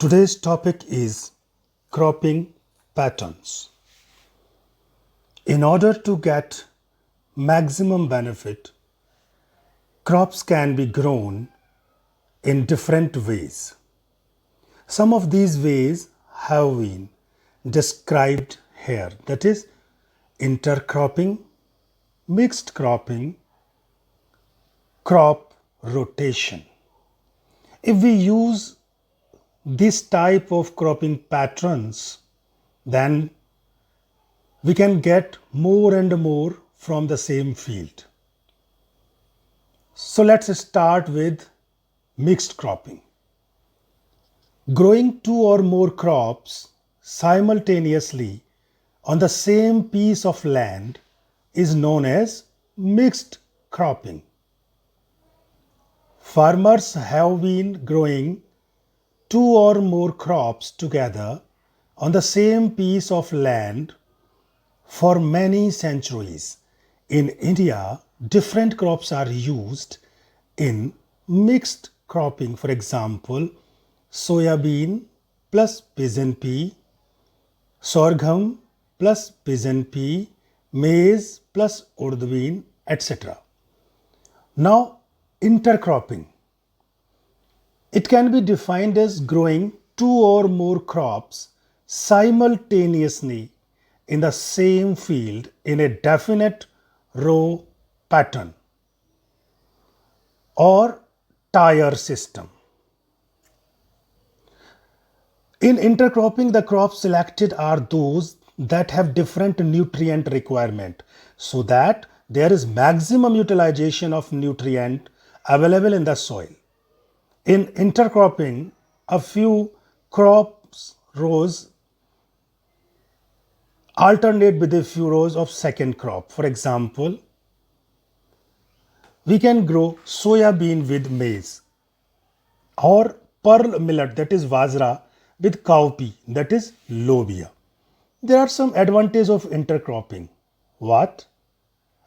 Today's topic is cropping patterns. In order to get maximum benefit, crops can be grown in different ways. Some of these ways have been described here, that is intercropping, mixed cropping, crop rotation. If we use this type of cropping patterns, then we can get more and more from the same field. So let's start with mixed cropping. Growing two or more crops simultaneously on the same piece of land is known as mixed cropping. Farmers have been growing two or more crops together on the same piece of land for many centuries. In India, different crops are used in mixed cropping. For example, soybean plus pigeon pea, sorghum plus pigeon pea, maize plus urd bean, etc. Now, intercropping. It can be defined as growing two or more crops simultaneously in the same field in a definite row pattern or tier system. In intercropping, the crops selected are those that have different nutrient requirement so that there is maximum utilization of nutrient available in the soil. In intercropping, a few crops rows alternate with a few rows of second crop. For example, we can grow soya bean with maize or pearl millet, that is bajra, with cowpea, that is lobia. There are some advantages of intercropping. What?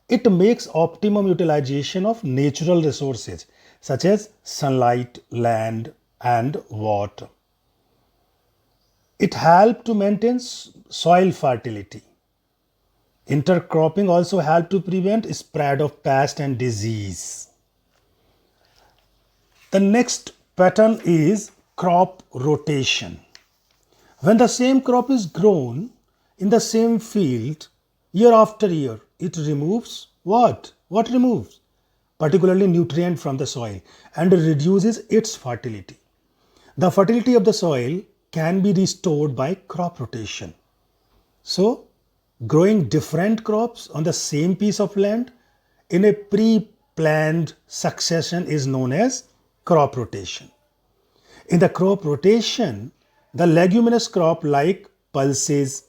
It makes optimum utilization of natural resources such as sunlight, land, and water. It helps to maintain soil fertility. Intercropping also helps to prevent spread of pest and disease. The next pattern is crop rotation. When the same crop is grown in the same field year after year, it removes what? What removes? Particularly nutrient from the soil and reduces its fertility. The fertility of the soil can be restored by crop rotation. So, growing different crops on the same piece of land in a pre-planned succession is known as crop rotation. In the crop rotation, the leguminous crop like pulses,